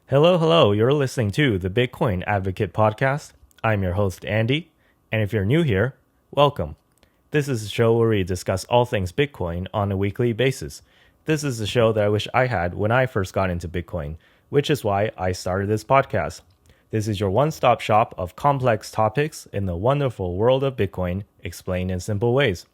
Hello, hello. You're listening to the Bitcoin Advocate podcast. I'm your host, Andy. And if you're new here, welcome. This is a show where we discuss all things Bitcoin on a weekly basis. This is the show that I wish I had when I first got into Bitcoin, which is why I started this podcast. This is your one-stop shop of complex topics in the wonderful world of Bitcoin explained in simple ways.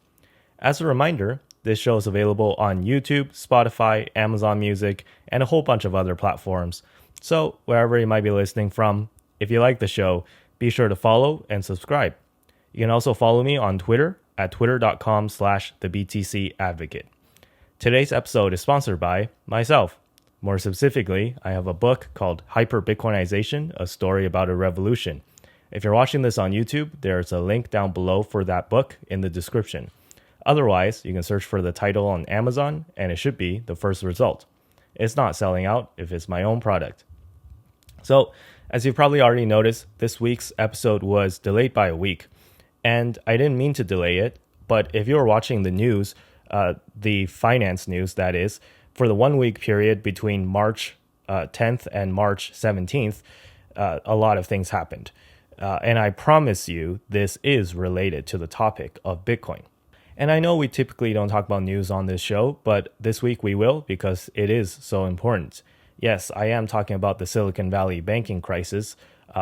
As a reminder, this show is available on YouTube, Spotify, Amazon Music, and a whole bunch of other platforms. So, wherever you might be listening from, if you like the show, be sure to follow and subscribe. You can also follow me on Twitter at twitter.com/thebtcadvocate. Today's episode is sponsored by myself. More specifically, I have a book called Hyper Bitcoinization, a story about a revolution. If you're watching this on YouTube, there's a link down below for that book in the description. Otherwise, you can search for the title on Amazon and it should be the first result. It's not selling out if it's my own product. So, as you've probably already noticed, this week's episode was delayed by a week. And I didn't mean to delay it, but if you were watching the news, the finance news that is, for the 1 week period between March 10th and March 17th, a lot of things happened. And I promise you, this is related to the topic of Bitcoin. And I know we typically don't talk about news on this show, but this week we will because it is so important. Yes, I am talking about the Silicon Valley banking crisis,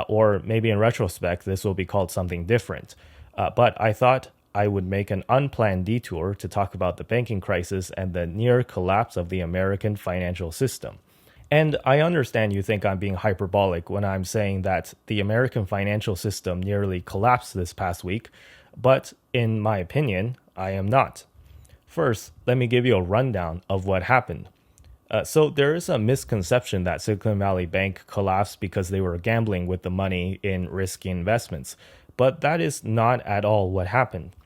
or maybe in retrospect, this will be called something different. But I thought I would make an unplanned detour to talk about the banking crisis and the near collapse of the American financial system. And I understand you think I'm being hyperbolic when I'm saying that the American financial system nearly collapsed this past week, but in my opinion, I am not. First, let me give you a rundown of what happened. So there is a misconception that Silicon Valley Bank collapsed because they were gambling with the money in risky investments, but that is not at all what happened.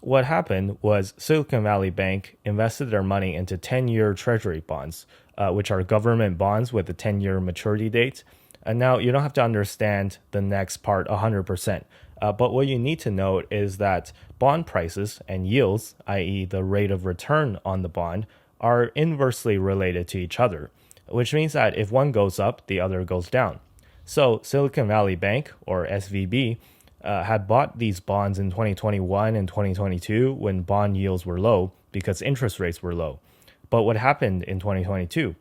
What happened was Silicon Valley Bank invested their money into 10-year treasury bonds, which are government bonds with a 10-year maturity date. And now you don't have to understand the next part 100%. But what you need to note is that bond prices and yields, i.e. the rate of return on the bond, are inversely related to each other, which means that if one goes up, the other goes down. So Silicon Valley Bank, or SVB, had bought these bonds in 2021 and 2022 when bond yields were low because interest rates were low. But what happened in 2022?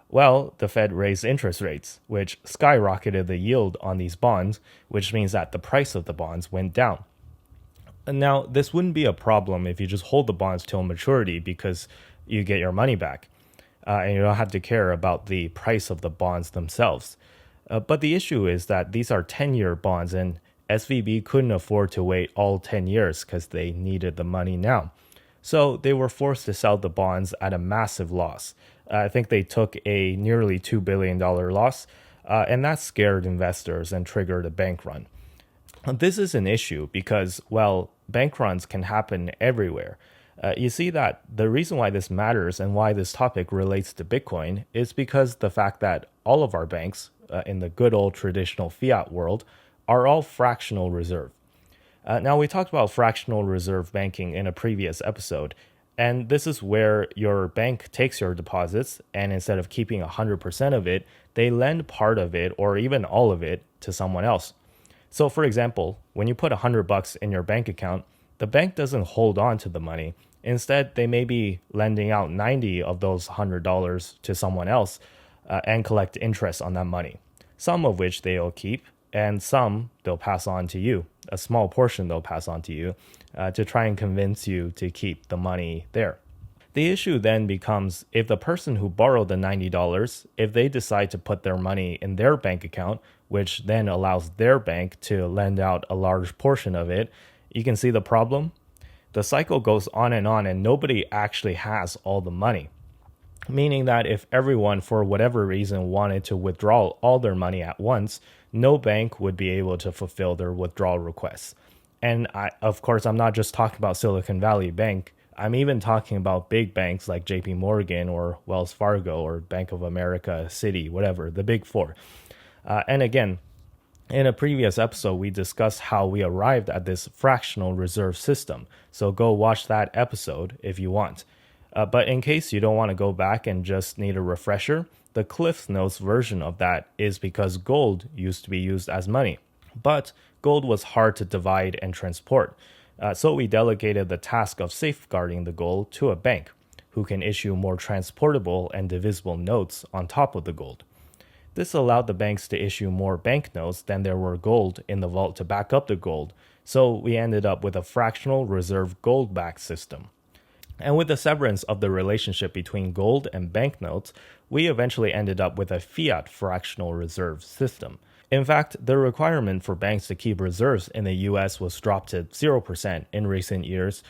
Well, the Fed raised interest rates, which skyrocketed the yield on these bonds, which means that the price of the bonds went down. And now, this wouldn't be a problem if you just hold the bonds till maturity because you get your money back, and you don't have to care about the price of the bonds themselves. But the issue is that these are 10-year bonds, and SVB couldn't afford to wait all 10 years because they needed the money now. So they were forced to sell the bonds at a massive loss. I think they took a nearly $2 billion loss, and that scared investors and triggered a bank run. This is an issue because, well, bank runs can happen everywhere. You see that the reason why this matters and why this topic relates to Bitcoin is because the fact that all of our banks in the good old traditional fiat world are all fractional reserve. Now, we talked about fractional reserve banking in a previous episode, and this is where your bank takes your deposits, and instead of keeping 100% of it, they lend part of it or even all of it to someone else. So, for example, when you put $100 in your bank account, the bank doesn't hold on to the money. Instead, they may be lending out 90 of those $100 to someone else and collect interest on that money, some of which they'll keep and some they'll pass on to you. A small portion they'll pass on to you to try and convince you to keep the money there. The issue then becomes if the person who borrowed the $90, if they decide to put their money in their bank account, which then allows their bank to lend out a large portion of it, you can see the problem. The cycle goes on and nobody actually has all the money. Meaning that if everyone, for whatever reason, wanted to withdraw all their money at once, no bank would be able to fulfill their withdrawal requests. And of course, I'm not just talking about Silicon Valley Bank. I'm even talking about big banks like JP Morgan or Wells Fargo or Bank of America, Citi, whatever, the big four. And again, in a previous episode, we discussed how we arrived at this fractional reserve system. So go watch that episode if you want. But in case you don't want to go back and just need a refresher, The Cliffs Notes version of that is because gold used to be used as money, but gold was hard to divide and transport. So we delegated the task of safeguarding the gold to a bank, who can issue more transportable and divisible notes on top of the gold. This allowed the banks to issue more banknotes than there were gold in the vault to back up the gold, so we ended up with a fractional reserve gold-backed system. And with the severance of the relationship between gold and banknotes, we eventually ended up with a fiat fractional reserve system. In fact, the requirement for banks to keep reserves in the US was dropped to 0% in recent years,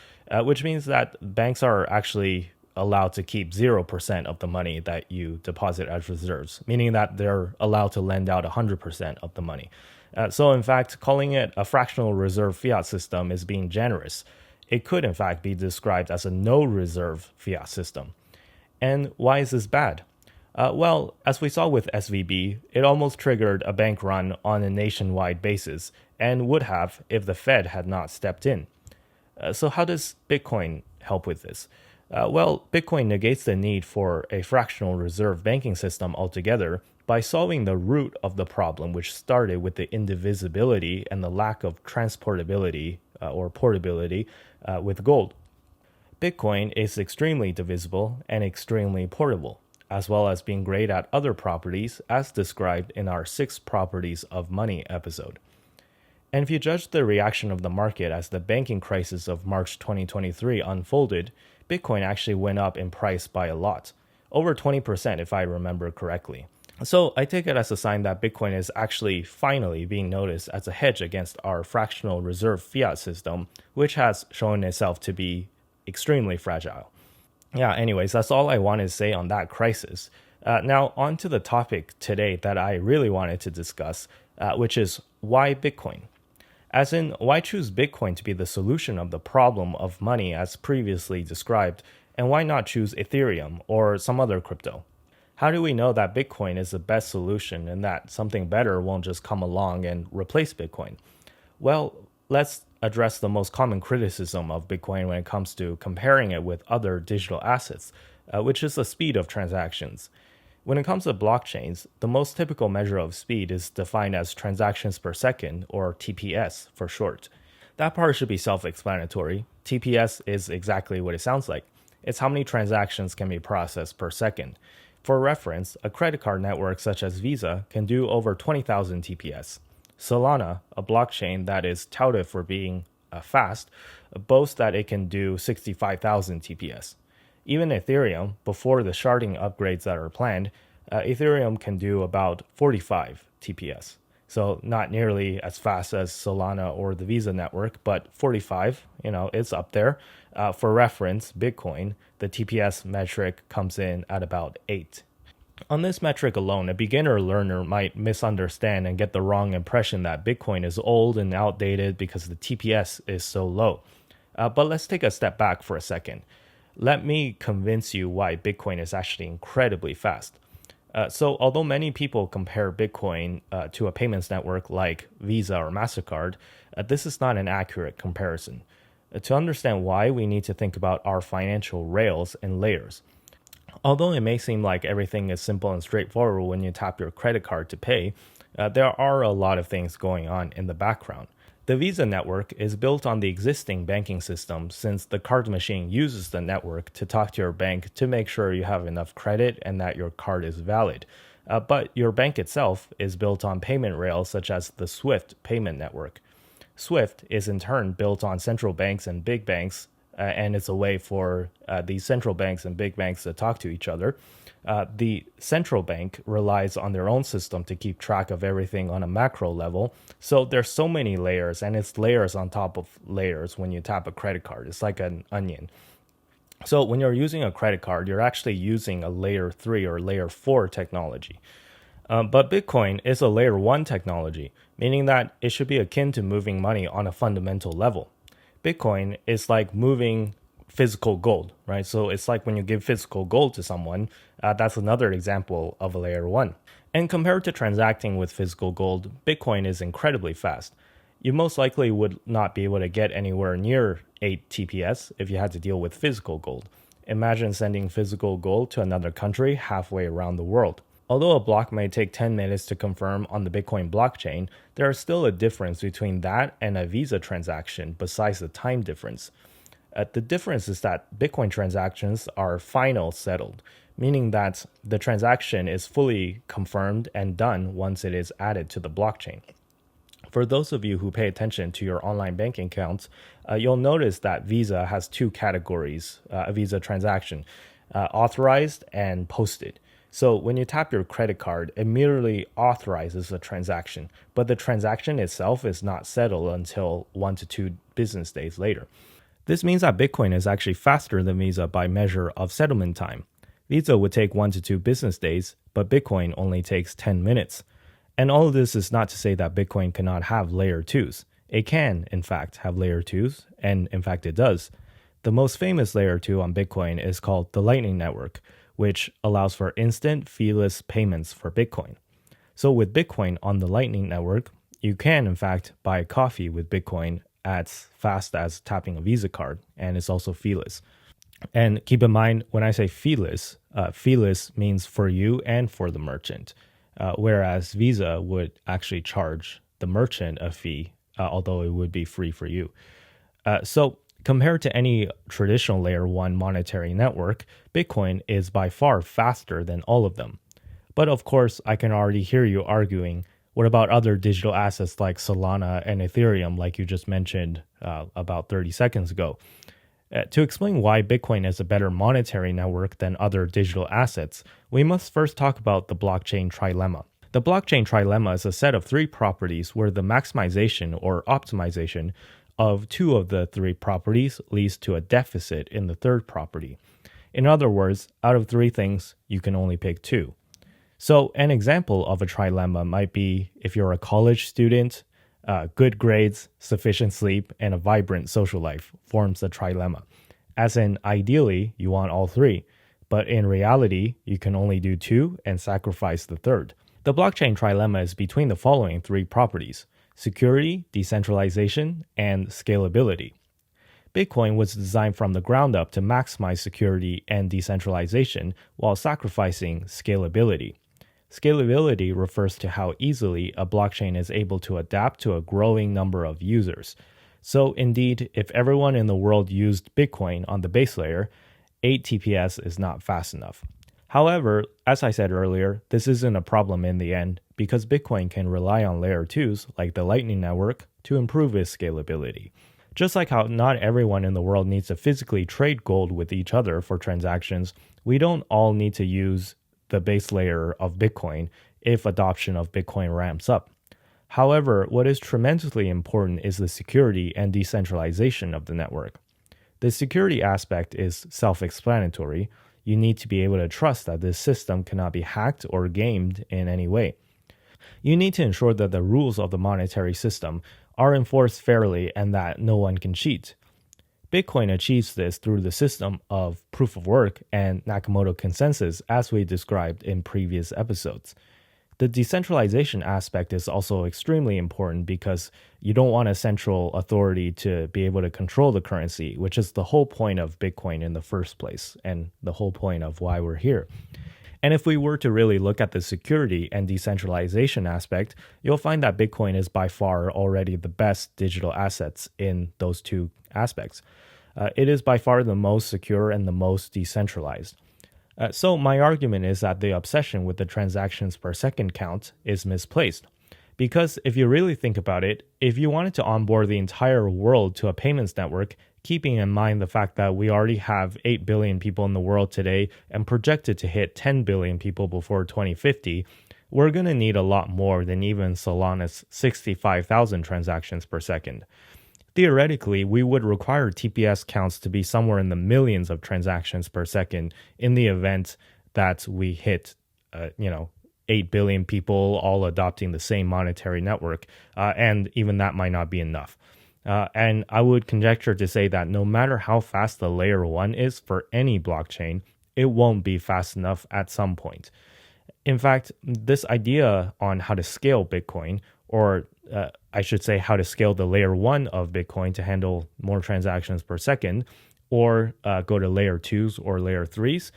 which means that banks are actually allowed to keep 0% of the money that you deposit as reserves, meaning that they're allowed to lend out 100% of the money. So in fact, calling it a fractional reserve fiat system is being generous. It could in fact be described as a no reserve fiat system. And why is this bad? Well, as we saw with SVB, it almost triggered a bank run on a nationwide basis, and would have if the Fed had not stepped in. So how does Bitcoin help with this? Well, Bitcoin negates the need for a fractional reserve banking system altogether by solving the root of the problem, which started with the indivisibility and the lack of transportability or portability with gold. Bitcoin is extremely divisible and extremely portable, as well as being great at other properties as described in our 6 Properties of Money episode. And if you judge the reaction of the market as the banking crisis of March 2023 unfolded, Bitcoin actually went up in price by a lot, over 20% if I remember correctly. So I take it as a sign that Bitcoin is actually finally being noticed as a hedge against our fractional reserve fiat system, which has shown itself to be extremely fragile. Yeah, anyways, that's all I wanted to say on that crisis. Now, on to the topic today that I really wanted to discuss, which is why Bitcoin? As in, why choose Bitcoin to be the solution of the problem of money as previously described, and why not choose Ethereum or some other crypto? How do we know that Bitcoin is the best solution and that something better won't just come along and replace Bitcoin? Well, let's address the most common criticism of Bitcoin when it comes to comparing it with other digital assets, which is the speed of transactions. When it comes to blockchains, the most typical measure of speed is defined as transactions per second, or TPS for short. That part should be self-explanatory. TPS is exactly what it sounds like. It's how many transactions can be processed per second. For reference, a credit card network such as Visa can do over 20,000 TPS. Solana, a blockchain that is touted for being fast, boasts that it can do 65,000 TPS. Even Ethereum, before the sharding upgrades that are planned, Ethereum can do about 45 TPS. So not nearly as fast as Solana or the Visa network, but 45, it's up there. For reference, Bitcoin, the TPS metric comes in at about 8. On this metric alone, a beginner learner might misunderstand and get the wrong impression that Bitcoin is old and outdated because the TPS is so low. But let's take a step back for a second. Let me convince you why Bitcoin is actually incredibly fast. So although many people compare Bitcoin to a payments network like Visa or MasterCard, this is not an accurate comparison. To understand why, we need to think about our financial rails and layers. Although it may seem like everything is simple and straightforward when you tap your credit card to pay, there are a lot of things going on in the background. The Visa network is built on the existing banking system since the card machine uses the network to talk to your bank to make sure you have enough credit and that your card is valid. But your bank itself is built on payment rails such as the SWIFT payment network. SWIFT is in turn built on central banks and big banks, and it's a way for these central banks and big banks to talk to each other. The central bank relies on their own system to keep track of everything on a macro level. So there's so many layers, and it's layers on top of layers when you tap a credit card. It's like an onion. So when you're using a credit card, you're actually using a layer 3 or layer 4 technology. But Bitcoin is a layer 1 technology, meaning that it should be akin to moving money on a fundamental level. Bitcoin is like moving physical gold, right? So it's like when you give physical gold to someone, that's another example of a layer 1. And compared to transacting with physical gold, Bitcoin is incredibly fast. You most likely would not be able to get anywhere near 8 TPS if you had to deal with physical gold. Imagine sending physical gold to another country halfway around the world. Although a block may take 10 minutes to confirm on the Bitcoin blockchain, there is still a difference between that and a Visa transaction besides the time difference. The difference is that Bitcoin transactions are final settled, meaning that the transaction is fully confirmed and done once it is added to the blockchain. For those of you who pay attention to your online banking accounts, you'll notice that Visa has two categories, a Visa transaction, authorized and posted. So when you tap your credit card, it merely authorizes a transaction, but the transaction itself is not settled until 1 to 2 business days later. This means that Bitcoin is actually faster than Visa by measure of settlement time. Visa would take 1 to 2 business days, but Bitcoin only takes 10 minutes. And all of this is not to say that Bitcoin cannot have layer 2s. It can, in fact, have layer 2s, and in fact it does. The most famous layer 2 on Bitcoin is called the Lightning Network, which allows for instant feeless payments for Bitcoin. So with Bitcoin on the Lightning Network, you can, in fact, buy coffee with Bitcoin as fast as tapping a Visa card, and it's also feeless. And keep in mind, when I say feeless, feeless means for you and for the merchant, whereas Visa would actually charge the merchant a fee, although it would be free for you. So compared to any traditional layer 1 monetary network, Bitcoin is by far faster than all of them. But of course, I can already hear you arguing, what about other digital assets like Solana and Ethereum, like you just mentioned about 30 seconds ago? To explain why Bitcoin is a better monetary network than other digital assets, we must first talk about the Blockchain Trilemma. The Blockchain Trilemma is a set of 3 properties where the maximization or optimization of 2 of the 3 properties leads to a deficit in the 3rd property. In other words, out of 3 things, you can only pick 2. So an example of a trilemma might be if you're a college student, good grades, sufficient sleep, and a vibrant social life forms a trilemma. As in, ideally, you want all 3, but in reality, you can only do 2 and sacrifice the 3rd. The blockchain trilemma is between the following 3 properties: security, decentralization, and scalability. Bitcoin was designed from the ground up to maximize security and decentralization while sacrificing scalability. Scalability refers to how easily a blockchain is able to adapt to a growing number of users. So indeed, if everyone in the world used Bitcoin on the base layer, 8 TPS is not fast enough. However, as I said earlier, this isn't a problem in the end because Bitcoin can rely on layer 2s like the Lightning Network to improve its scalability. Just like how not everyone in the world needs to physically trade gold with each other for transactions, we don't all need to use the base layer of Bitcoin if adoption of Bitcoin ramps up. However, what is tremendously important is the security and decentralization of the network. The security aspect is self-explanatory. You need to be able to trust that this system cannot be hacked or gamed in any way. You need to ensure that the rules of the monetary system are enforced fairly and that no one can cheat. Bitcoin achieves this through the system of proof of work and Nakamoto consensus, as we described in previous episodes. The decentralization aspect is also extremely important because you don't want a central authority to be able to control the currency, which is the whole point of Bitcoin in the first place and the whole point of why we're here. And if we were to really look at the security and decentralization aspect, you'll find that Bitcoin is by far already the best digital assets in those 2 aspects. It is by far the most secure and the most decentralized. So my argument is that the obsession with the transactions per second count is misplaced. Because if you really think about it, if you wanted to onboard the entire world to a payments network, keeping in mind the fact that we already have 8 billion people in the world today and projected to hit 10 billion people before 2050, we're going to need a lot more than even Solana's 65,000 transactions per second. Theoretically, we would require TPS counts to be somewhere in the millions of transactions per second in the event that we hit, 8 billion people all adopting the same monetary network, and even that might not be enough. And I would conjecture to say that no matter how fast the layer 1 is for any blockchain, it won't be fast enough at some point. In fact, this idea on how to scale Bitcoin, or I should say how to scale the layer 1 of Bitcoin to handle more transactions per second, or go to layer 2s or layer 3s,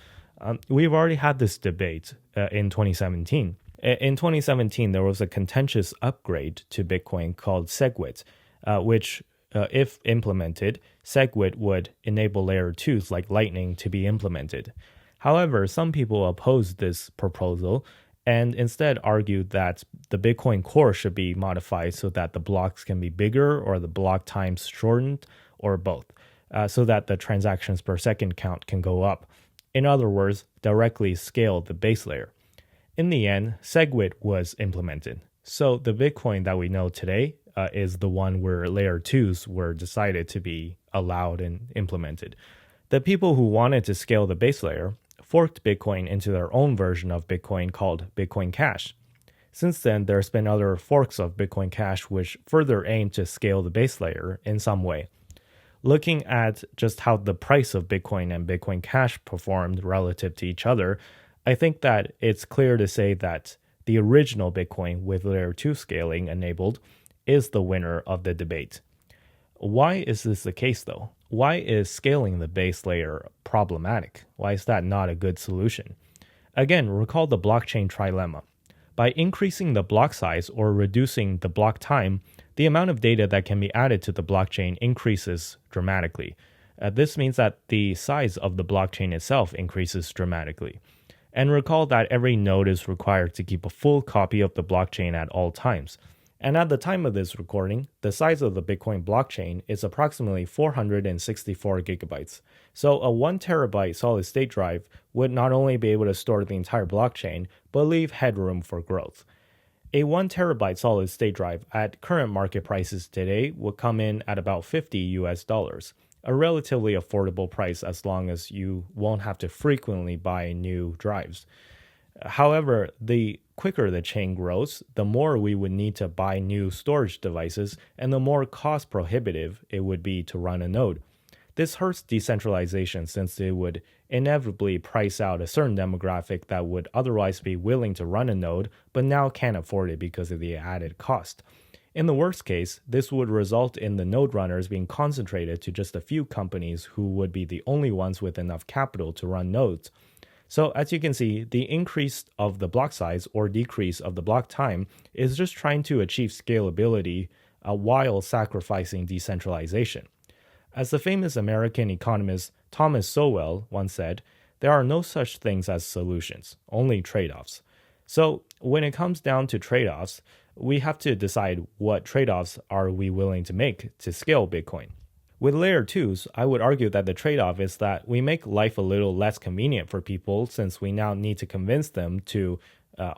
We've already had this debate in 2017. In 2017, there was a contentious upgrade to Bitcoin called Segwit, which, if implemented, Segwit would enable layer 2s like Lightning to be implemented. However, some people opposed this proposal and instead argued that the Bitcoin core should be modified so that the blocks can be bigger or the block times shortened or both, so that the transactions per second count can go up. In other words, directly scale the base layer. In the end, Segwit was implemented. So the Bitcoin that we know today is the one where layer 2s were decided to be allowed and implemented. The people who wanted to scale the base layer forked Bitcoin into their own version of Bitcoin called Bitcoin Cash. Since then, there's been other forks of Bitcoin Cash which further aim to scale the base layer in some way. Looking at just how the price of Bitcoin and Bitcoin Cash performed relative to each other, I think that it's clear to say that the original Bitcoin with layer 2 scaling enabled is the winner of the debate. Why is this the case though? Why is scaling the base layer problematic? Why is that not a good solution? Again, recall the blockchain trilemma. By increasing the block size or reducing the block time, the amount of data that can be added to the blockchain increases dramatically. This means that the size of the blockchain itself increases dramatically. And recall that every node is required to keep a full copy of the blockchain at all times. And at the time of this recording, the size of the Bitcoin blockchain is approximately 464 gigabytes. So a 1 terabyte solid state drive would not only be able to store the entire blockchain, but leave headroom for growth. A 1 terabyte solid state drive at current market prices today would come in at about $50, a relatively affordable price as long as you won't have to frequently buy new drives. However, the quicker the chain grows, the more we would need to buy new storage devices and the more cost prohibitive it would be to run a node. This hurts decentralization since it would inevitably price out a certain demographic that would otherwise be willing to run a node but now can't afford it because of the added cost. In the worst case, this would result in the node runners being concentrated to just a few companies who would be the only ones with enough capital to run nodes. So as you can see, the increase of the block size or decrease of the block time is just trying to achieve scalability while sacrificing decentralization. As the famous American economist Thomas Sowell once said, there are no such things as solutions, only trade-offs. So when it comes down to trade-offs, we have to decide what trade-offs are we willing to make to scale Bitcoin. With layer 2s, I would argue that the trade-off is that we make life a little less convenient for people since we now need to convince them to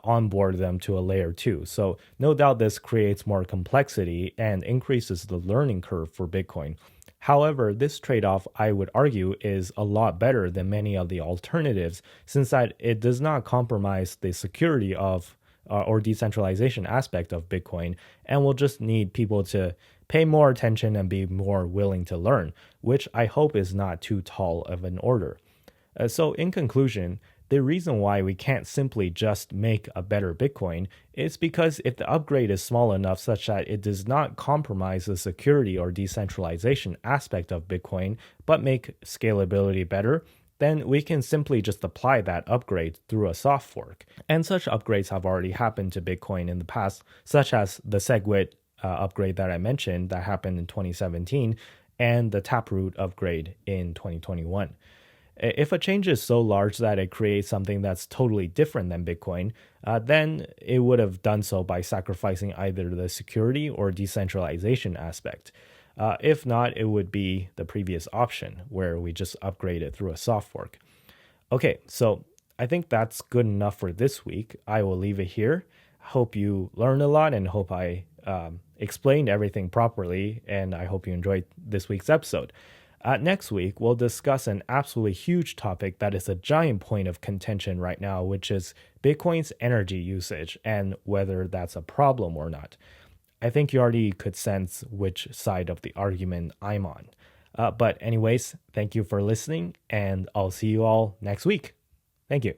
onboard them to a layer 2. So no doubt this creates more complexity and increases the learning curve for Bitcoin. However, this trade-off, I would argue, is a lot better than many of the alternatives since that it does not compromise the security of or decentralization aspect of Bitcoin and will just need people to pay more attention and be more willing to learn, which I hope is not too tall of an order. So in conclusion, the reason why we can't simply just make a better Bitcoin is because if the upgrade is small enough such that it does not compromise the security or decentralization aspect of Bitcoin, but make scalability better, then we can simply just apply that upgrade through a soft fork. And such upgrades have already happened to Bitcoin in the past, such as the Segwit upgrade that I mentioned that happened in 2017 and the Taproot upgrade in 2021. If a change is so large that it creates something that's totally different than Bitcoin, then it would have done so by sacrificing either the security or decentralization aspect. If not, it would be the previous option where we just upgrade it through a soft fork. Okay, so I think that's good enough for this week. I will leave it here. Hope you learned a lot and hope I explained everything properly, and I hope you enjoyed this week's episode. Next week, we'll discuss an absolutely huge topic that is a giant point of contention right now, which is Bitcoin's energy usage and whether that's a problem or not. I think you already could sense which side of the argument I'm on. But anyways, thank you for listening, and I'll see you all next week. Thank you.